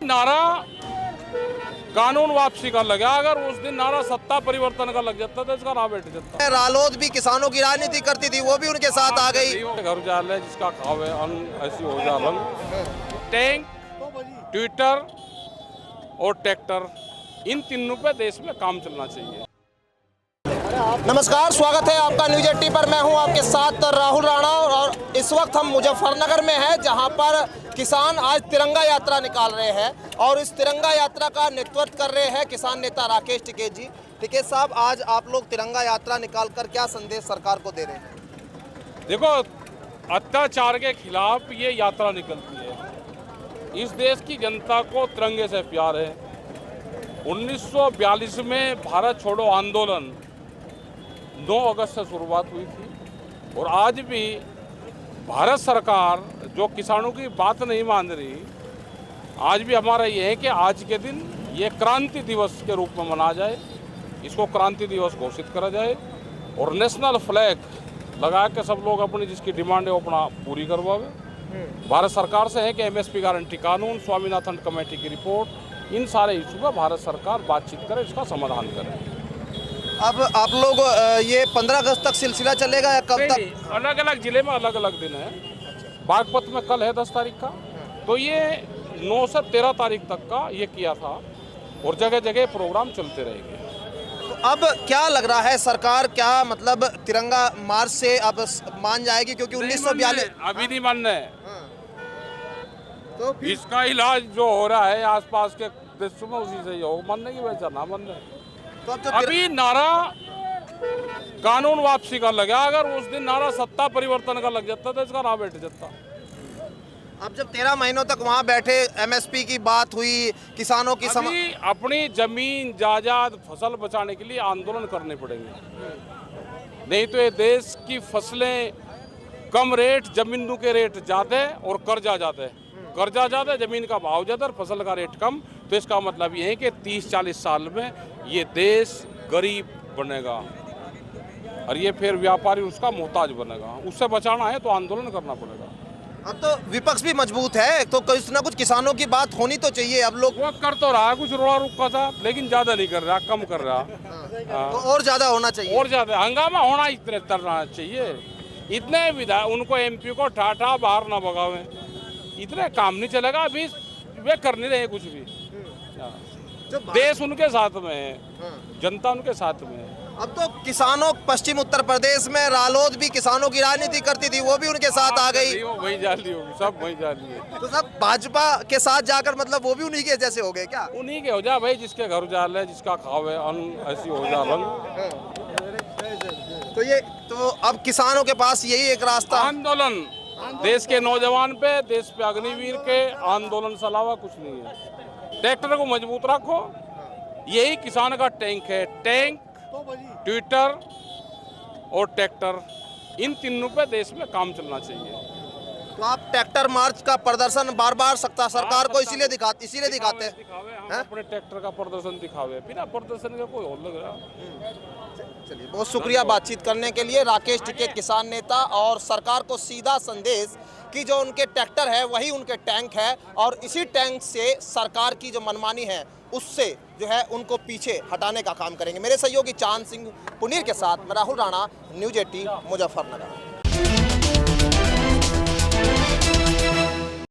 नारा कानून वापसी का लगा, अगर उस दिन नारा सत्ता परिवर्तन का लग जाता तो इसका राह बैठ जाता। रालोद भी किसानों की राजनीति करती थी, वो भी उनके साथ आ गई। घर जाल है जिसका खावे अन्न ऐसी हो जा रंग। टैंक, ट्विटर और ट्रैक्टर, इन तीनों पे देश में काम चलना चाहिए। नमस्कार, स्वागत है आपका न्यूज 80 पर। मैं हूं आपके साथ राहुल राणा और इस वक्त हम मुजफ्फरनगर में हैं, जहां पर किसान आज तिरंगा यात्रा निकाल रहे हैं और इस तिरंगा यात्रा का नेतृत्व कर रहे हैं किसान नेता राकेश टिकैत जी। टिकैत साहब, आज आप लोग तिरंगा यात्रा निकालकर क्या संदेश सरकार को दे रहे हैं? देखो, अत्याचार के खिलाफ ये यात्रा निकलती है। इस देश की जनता को तिरंगे से प्यार है। 1942 में भारत छोड़ो आंदोलन 9 अगस्त से शुरुआत हुई थी और आज भी भारत सरकार जो किसानों की बात नहीं मान रही, आज भी हमारा ये है कि आज के दिन ये क्रांति दिवस के रूप में मनाया जाए, इसको क्रांति दिवस घोषित करा जाए और नेशनल फ्लैग लगा के सब लोग अपनी जिसकी डिमांड है वो अपना पूरी करवावे। भारत सरकार से है कि MSP गारंटी कानून, स्वामीनाथन कमेटी की रिपोर्ट, इन सारे इशू पर भारत सरकार बातचीत करे, इसका समाधान करे। अब आप लोग ये 15 अगस्त तक सिलसिला चलेगा या कब तक? अलग अलग जिले में अलग अलग दिन है। बागपत में कल है 10 तारीख का, तो ये 9 से 13 तारीख तक का ये किया था और जगह जगह प्रोग्राम चलते रहेंगे। तो अब क्या लग रहा है, सरकार क्या मतलब तिरंगा मार्च से अब मान जाएगी? क्योंकि 1942 अभी नहीं मानना है। तो इसका इलाज जो हो रहा है आसपास के देशों में उसी से ही हो, मानने की वजह ना मानना है। तो अब अभी नारा कानून वापसी का लगा, अगर उस दिन नारा सत्ता परिवर्तन का लग जाता तो इसका राह बैठ जाता। अब जब 13 महीनों तक वहाँ बैठे, MSP की बात हुई, किसानों की अपनी जमीन जायदाद फसल बचाने के लिए आंदोलन करने पड़ेंगे, नहीं तो ये देश की फसलें कम रेट, जमीनों के रेट ज़्यादा और कर्जा ज़्यादा है। कर्जा ज़्यादा, जमीन का भाव ज़्यादा और फसल का रेट कम, तो इसका मतलब ये है कि 30-40 साल में ये देश गरीब बनेगा और ये फिर व्यापारी उसका मोहताज बनेगा। उससे बचाना है तो आंदोलन करना पड़ेगा। अब तो विपक्ष भी मजबूत है, तो कुछ ना कुछ किसानों की बात होनी तो चाहिए। अब लोग वो कर तो रहा है, कुछ रोड़ा रुका था, लेकिन ज़्यादा नहीं कर रहा, कम कर रहा। तो और ज़्यादा होना चाहिए, और ज़्यादा हंगामा होना इतने तरना चाहिए। इतने विधायक उनको MP को ठाठा बाहर ना भगावे, इतने काम नहीं चलेगा। अभी वे कर नहीं रहे कुछ भी। देश उनके साथ में है, जनता उनके साथ में है। अब तो किसानों, पश्चिम उत्तर प्रदेश में रालोद भी किसानों की राजनीति करती थी, वो भी उनके साथ आ गई। वही जाली होगी, सब वही जाली है। तो सब भाजपा के साथ जाकर मतलब वो भी उन्हीं के जैसे हो गए क्या? उन्हीं के हो जा भाई, जिसके घर जाल है, जिसका खावे अन्न ऐसी हो जा रंग। तो अब किसानों के पास यही एक रास्ता, आंदोलन। देश के नौजवान पे, देश पे अग्निवीर के आंदोलन से अलावा कुछ नहीं है। ट्रैक्टर को मजबूत रखो, यही किसान का टैंक है। टैंक, ट्विटर और ट्रैक्टर, इन तीनों पे देश में काम चलना चाहिए। तो आप ट्रैक्टर मार्च का प्रदर्शन बार बार सरकार को इसीलिए दिखाते हैं। हम अपने ट्रैक्टर का प्रदर्शन दिखावे, बिना प्रदर्शन का कोई और लग रहा। चलिए, बहुत शुक्रिया बातचीत करने के लिए। राकेश टिकैत, किसान नेता, और सरकार को सीधा संदेश कि जो उनके ट्रैक्टर है वही उनके टैंक है और इसी टैंक से सरकार की जो मनमानी है उससे जो है उनको पीछे हटाने का काम करेंगे। मेरे सहयोगी चांद सिंह पुनीर के साथ मैं राहुल राणा, न्यूज 80 मुजफ्फरनगर।